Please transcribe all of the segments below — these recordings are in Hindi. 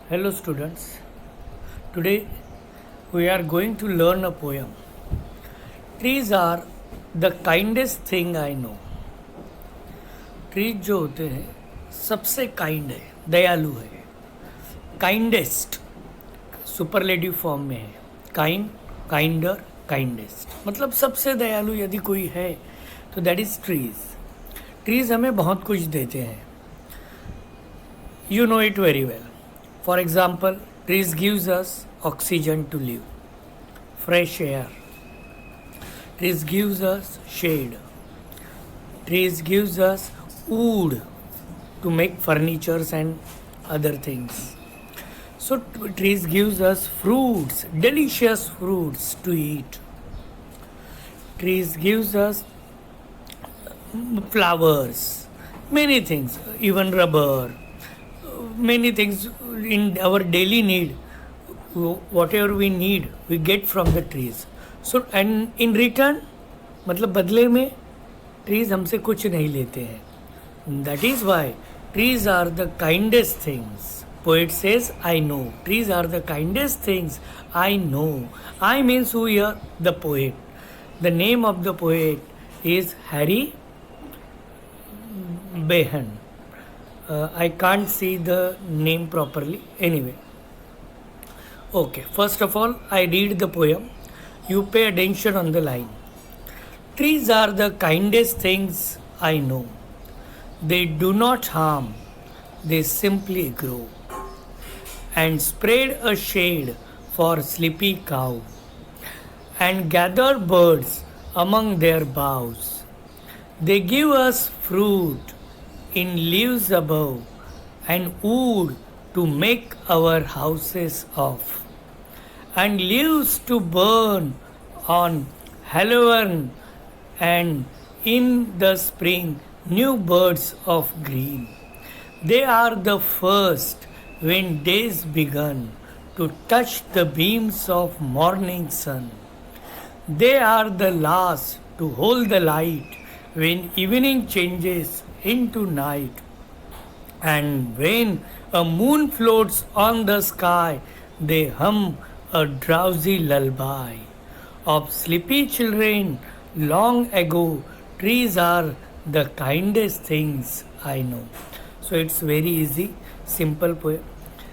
Hello students, today we are going to learn a poem. Trees are the kindest thing I know. Trees जो होते हैं सबसे काइंड है, दयालु है. काइंडेस्ट सुपरलेटिव फॉर्म में है. काइंड, काइंडर, काइंडेस्ट मतलब सबसे दयालु यदि कोई है तो दैट इज ट्रीज. ट्रीज हमें बहुत कुछ देते हैं. You know it very well. For example, trees gives us oxygen to live, fresh air. Trees gives us shade. Trees gives us wood to make furnitures and other things. So trees gives us fruits, delicious fruits to eat. Trees gives us flowers, many things, even rubber. Many things in our daily need, whatever we need we get from the trees. So and in return मतलब बदले में trees हमसे कुछ नहीं लेते हैं. That is why trees are the kindest things. Poet says I know trees are the kindest things I know. I means who here? The poet. The name of the poet is Harry Behan. I can't see the name properly. Anyway, okay, first of all I read the poem. You pay attention on the line. Trees are the kindest things I know. They do not harm, they simply grow and spread a shade for sleepy cow and gather birds among their boughs. They give us fruit in leaves above and wood to make our houses of, and leaves to burn on Halloween, and in the spring new birds of green. They are the first when days begun to touch the beams of morning sun. They are the last to hold the light when evening changes into night, and when a moon floats on the sky they hum a drowsy lullaby of sleepy children long ago. Trees are the kindest things I know. So it's very easy, simple poem.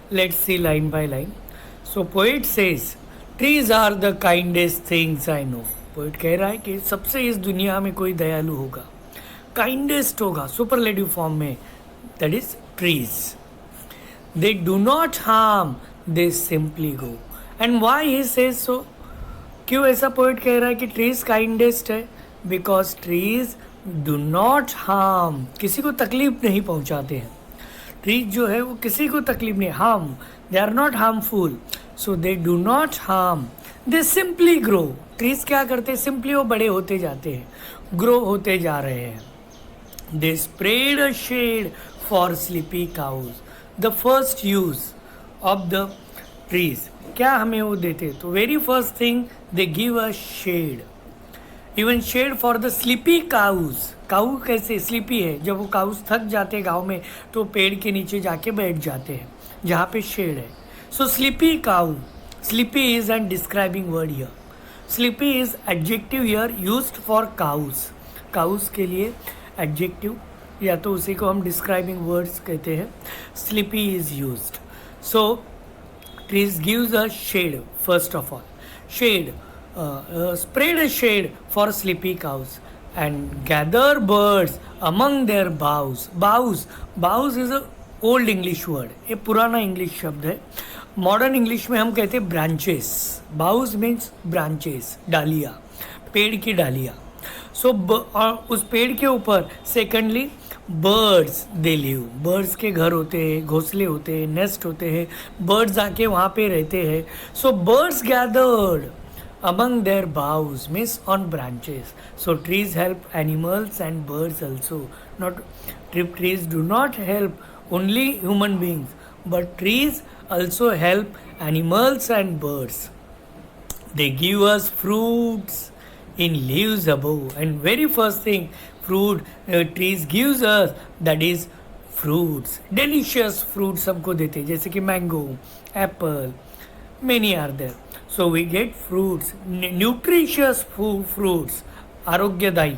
Let's see line by line. So poet says trees are the kindest things I know. Poet कह रहा है कि सबसे इस दुनिया में कोई दयालु होगा, काइंडेस्ट होगा, सुपरलेटिव फॉर्म में, that is trees. They do not harm, they simply go. And why he says so? क्यों ऐसा पोइट कह रहा है कि ट्रीज काइंडेस्ट है? Because trees do not harm, किसी को तकलीफ नहीं पहुंचाते हैं. ट्रीज जो है वो किसी को तकलीफ नहीं, harm, they are not harmful. So they do not harm, they simply grow. Trees क्या करते हैं? सिंपली वो बड़े होते जाते हैं, ग्रो होते जा रहे हैं. They spread a shade for sleepy cows. The first use of the trees, क्या हमें वो देते? तो very first thing they give a shade, even shade for the sleepy cows. Cow कैसे स्लीपी है? जब वो काउज थक जाते हैं गाँव में तो पेड़ के नीचे जाके बैठ जाते हैं जहाँ पे शेड है. सो sleepy cow, sleepy is an describing word here. Sleepy is adjective here used for cows. Cows के लिए adjective या तो उसी को हम describing words कहते हैं. Sleepy is used. So trees gives a shade first of all. Shade, spread a shade for sleepy cows and gather birds among their boughs. Boughs is a old English word, ये पुराना इंग्लिश शब्द है. मॉडर्न इंग्लिश में हम कहते हैं ब्रांचेस. बाउज मीन्स ब्रांचेस, डालिया, पेड़ की डालिया. सो उस पेड़ के ऊपर secondly birds they live. Birds के घर होते हैं, घोंसले होते हैं, नेस्ट होते हैं, बर्ड्स आके वहाँ पे रहते हैं. So birds gathered among their boughs means on branches. So trees help animals and birds also. Not trees do not help only human beings, but trees also help animals and birds. They give us fruits in leaves above, and very first thing fruit trees gives us, that is fruits, delicious fruits हमको देते हैं, जैसे कि mango, apple, many are there. So we get fruits, nutritious fruits, आरोग्यदायी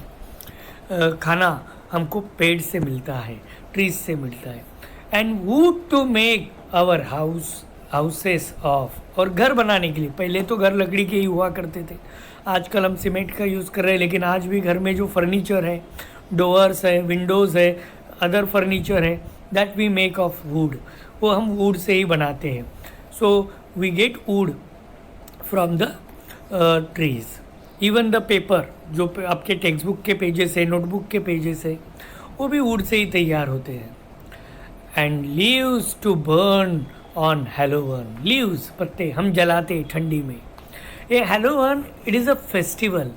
खाना हमको पेड़ से मिलता है, ट्रीज से मिलता है. And wood to make our houses of, और घर बनाने के लिए, पहले तो घर लकड़ी के ही हुआ करते थे, आजकल हम सीमेंट का यूज़ कर रहे हैं, लेकिन आज भी घर में जो फर्नीचर है, डोअर्स है, विंडोज़ है, अदर फर्नीचर है, that we make of wood, वो हम वुड से ही बनाते हैं. So we get wood from the trees. Even the paper, जो आपके टेक्स्ट बुक के पेजेस है, नोटबुक के पेजेस है, वो भी वुड से ही तैयार होते हैं. And leaves to burn on Halloween, leaves पत्ते हम जलाते ठंडी में. ये Halloween it is a festival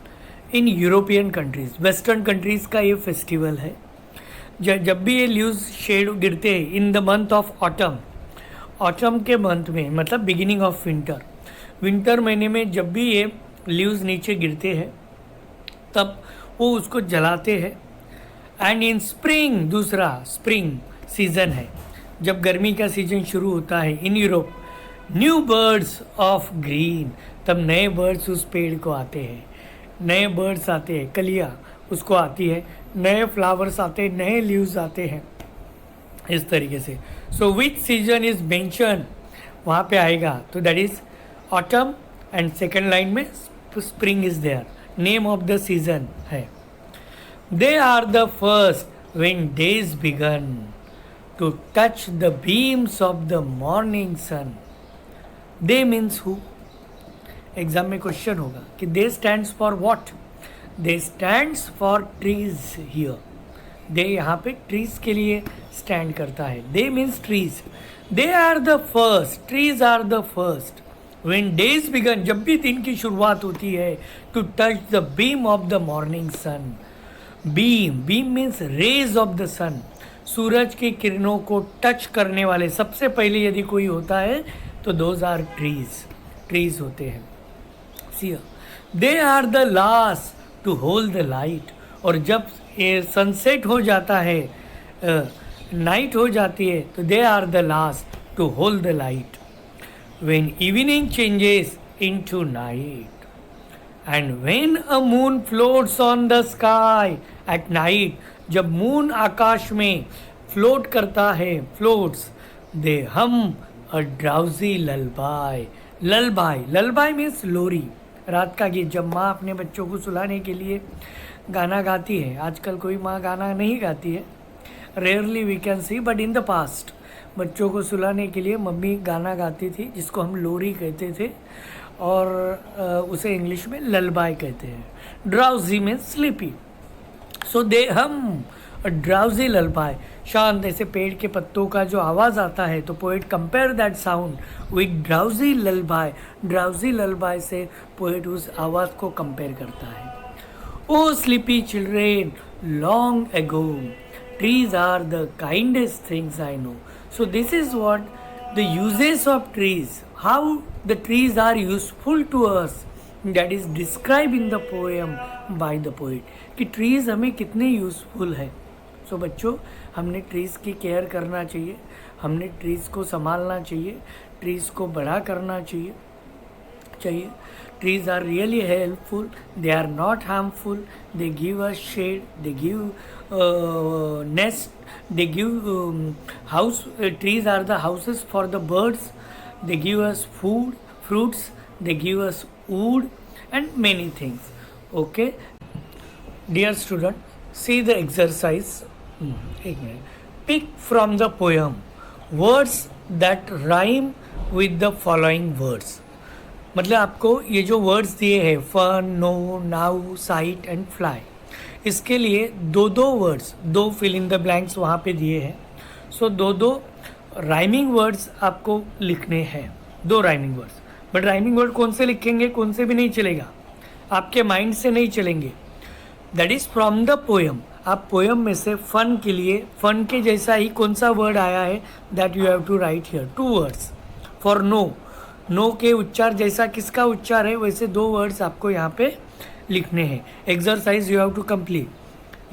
in European countries, western countries का ये फेस्टिवल है. जब भी ये लीव्स शेड गिरते हैं in the month of autumn, autumn के मंथ में, मतलब बिगिनिंग ऑफ विंटर, विंटर महीने में जब भी ये लीव्स नीचे गिरते हैं तब वो उसको जलाते हैं. एंड इन स्प्रिंग, दूसरा स्प्रिंग सीज़न है, जब गर्मी का सीज़न शुरू होता है in Europe, new birds of green, तब नए बर्ड्स उस पेड़ को आते हैं, नए बर्ड्स आते हैं, कलियाँ उसको आती है, नए फ्लावर्स आते हैं, नए लीव्स आते हैं, इस तरीके से. So which season is mention, वहाँ पे आएगा तो that is autumn. And second line में spring is there, name of the season है. They are the first when days begin to touch the beams of the morning sun. They means who. Exam में क्वेश्चन होगा कि they stands for what. They stands for trees here. They यहाँ पे ट्रीज के लिए स्टैंड करता है. दे means trees. They are the first, trees are the first when days begin, जब भी दिन की शुरुआत होती है, to touch the beam of the morning sun. Beam, beam means rays of the sun, सूरज की किरणों को टच करने वाले सबसे पहले यदि कोई होता है तो दोज आर ट्रीज, ट्रीज होते हैं. See, they are the last to hold the light, और जब ये सनसेट हो जाता है, नाइट हो जाती है, तो they are the last to hold the light. When evening changes into night, and when a moon floats on the sky at night, जब मून आकाश में फ्लोट करता है, फ्लोट्स, दे हम अ ड्राउजी ललबाई. ललबाई, ललबाई मीन्स लोरी, रात का गीत. जब माँ अपने बच्चों को सुलाने के लिए गाना गाती है, आजकल कोई माँ गाना नहीं गाती है, rarely we can see, but in the past बच्चों को सुलाने के लिए मम्मी गाना गाती थी, जिसको हम लोरी कहते थे, और उसे इंग्लिश में ललबाई कहते हैं. ड्राउजी में स्लीपी. सो दे हम ड्राउजी ललबाई, शांत ऐसे पेड़ के पत्तों का जो आवाज़ आता है, तो poet compare that sound with drowsy lullaby. Drowsy lullaby से पोएट उस आवाज़ को कंपेयर करता है. Oh sleepy children, long ago, trees are the kindest things I know. So this is what the uses of trees, how the trees are useful to us, that is described in the poem by the poet, कि trees हमें कितने यूज़फुल है. सो बच्चों, हमने ट्रीज़ की केयर करना चाहिए, हमने ट्रीज़ को संभालना चाहिए, ट्रीज़ को बड़ा करना चाहिए. Trees are really helpful, they are not harmful, they give us shade, they give nest, they give house. Trees are the houses for the birds, they give us food, fruits, they give us wood and many things. Okay, dear student, see the exercise. एक minute. Pick from the poem words that rhyme with the following words. मतलब आपको ये जो वर्ड्स दिए हैं, fun, no, now, sight and fly, इसके लिए दो वर्ड्स, दो फिल इन द ब्लैंक्स वहाँ पे दिए हैं. सो दो राइमिंग वर्ड्स आपको लिखने हैं, दो rhyming words. But rhyming word कौन से लिखेंगे, कौन से भी नहीं चलेगा, आपके माइंड से नहीं चलेंगे. That is from the poem. आप पोएम में से फन के लिए, फन के जैसा ही कौन सा वर्ड आया है, that you have to write here. 2 words. For no, no के उच्चार जैसा किसका उच्चार है, वैसे 2 वर्ड्स आपको यहाँ पे लिखने हैं. Exercise you have to complete.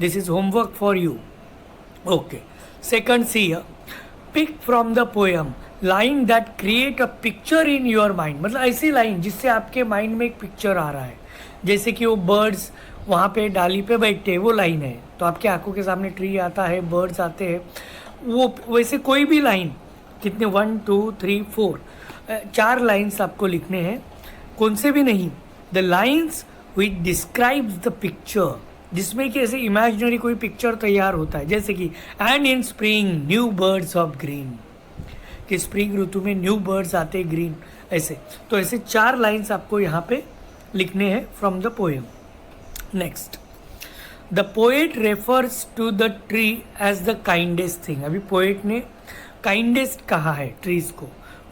This is homework for you. Okay, Second, see here, pick from the poem line that create a picture in your mind. मतलब ऐसी लाइन जिससे आपके माइंड में एक पिक्चर आ रहा है, जैसे कि वो बर्ड्स वहाँ पे डाली पे बैठते हैं, वो लाइन है तो आपके आंखों के सामने ट्री आता है, बर्ड्स आते हैं, वो वैसे कोई भी लाइन, कितने 1 2 3 4 4 लाइन्स आपको लिखने हैं, कौन से भी नहीं, the lines which describes the picture, जिसमें कि ऐसे इमेजिनरी कोई पिक्चर तैयार होता है, जैसे कि and in spring new birds of green, कि स्प्रिंग ऋतु में न्यू बर्ड्स आते ग्रीन, ऐसे। तो ऐसे 4 लाइन्स आपको यहाँ पे लिखने हैं from the poem. Next, the poet refers to the tree as the kindest thing. अभी पोएट ने काइंडेस्ट कहा है ट्रीज को।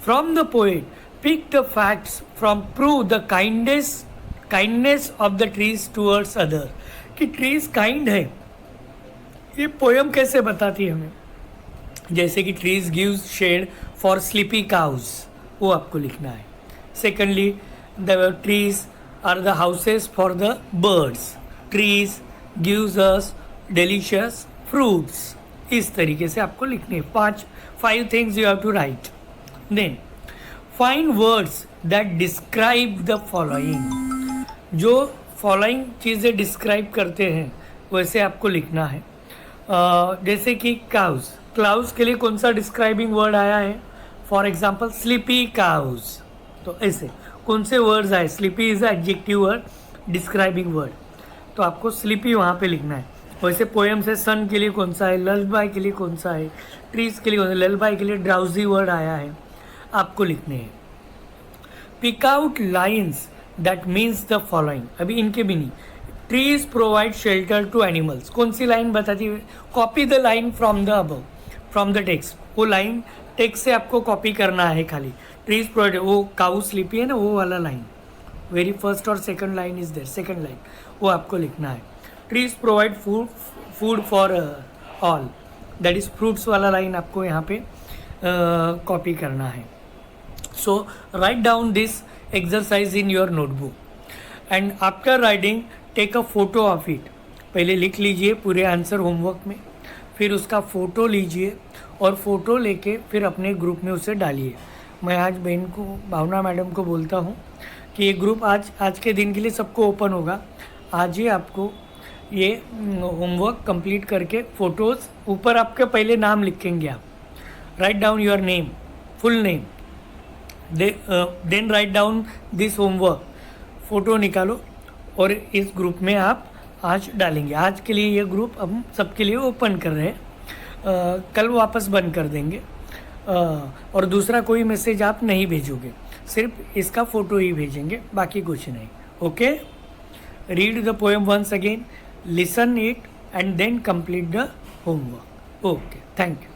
From the poet pick the facts from prove the kindness of the trees towards other, कि ट्रीज काइंड है, ये पोएम कैसे बताती है हमें, जैसे कि trees gives shade for sleepy cows, वो आपको लिखना है। Secondly, the trees are the houses for the birds, trees gives us delicious fruits, इस तरीके से आपको लिखने हैं। 5 things you have to write. Then find words that describe the following, जो फॉलोइंग चीज़ें डिस्क्राइब करते हैं वैसे आपको लिखना है। जैसे कि काउज, क्लाउज के लिए कौन सा डिस्क्राइबिंग वर्ड आया है, फॉर एग्जाम्पल स्लीपी काउज, तो ऐसे कौन से वर्ड्स आए, sleepy is adjective word, describing word, तो आपको स्लीपी वहाँ पे लिखना है। वैसे पोएम से सन के लिए कौन सा है, ललबाई के लिए कौन सा है, ट्रीज के लिए कौन सा, ललबाई के लिए ड्राउजी वर्ड आया है, आपको लिखने हैं। Pick out lines that means the following, अभी इनके भी नहीं। Trees provide shelter to animals, कौन सी लाइन बताती है, copy the line from the above, from the text, वो लाइन टेक्स्ट से आपको कॉपी करना है खाली। ट्रीज प्रोवाइड, वो काउ स्लीपी है ना, वो वाला लाइन, वेरी फर्स्ट और second line is there, second line वो आपको लिखना है। Trees provide food for all, that is fruits वाला लाइन आपको यहाँ पे कॉपी करना है। So write down this exercise in your notebook and after writing take a photo of it। पहले लिख लीजिए पूरे आंसर होमवर्क में, फिर उसका फ़ोटो लीजिए और फ़ोटो लेके फिर अपने ग्रुप में उसे डालिए। मैं आज बहन को, भावना मैडम को बोलता हूँ कि ये ग्रुप आज के दिन के लिए सबको ओपन होगा, आज ही आपको ये होमवर्क कंप्लीट करके फ़ोटोज़, ऊपर आपके पहले नाम लिखेंगे आप, write down your name, full name, then write down this homework, photo निकालो और इस ग्रुप में आप आज डालेंगे। आज के लिए ये ग्रुप हम सबके लिए ओपन कर रहे हैं, कल वापस बंद कर देंगे, और दूसरा कोई मैसेज आप नहीं भेजोगे, सिर्फ इसका फ़ोटो ही भेजेंगे, बाकी कुछ नहीं। Okay, read the poem once again, listen it and then complete the homework. Okay, thank you.